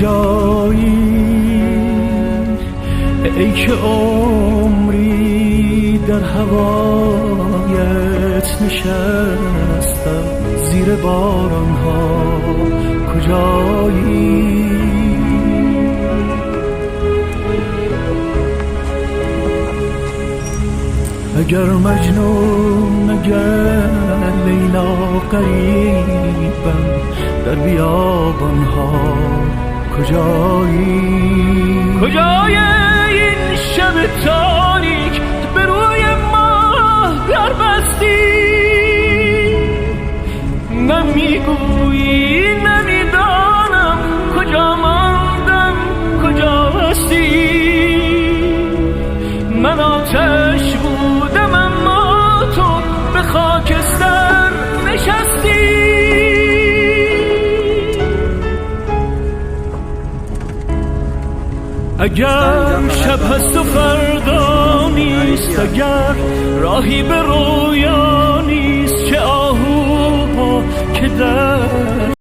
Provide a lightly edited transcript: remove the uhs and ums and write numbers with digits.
کجایی ای که عمری در هوایت نشستم زیر بارانها کجایی اگر مجنون اگر لیلا غریبم در بیابانها کجایی کجای این شب تاریک به روی ماه در بستی نمیگویی نمیدانم کجا ماندم کجا هستی من آتش بودم اما تو به خاکستر نشستی اگر شب هست و فردا نیست اگر راهی به رویا نیست چه آهوها که در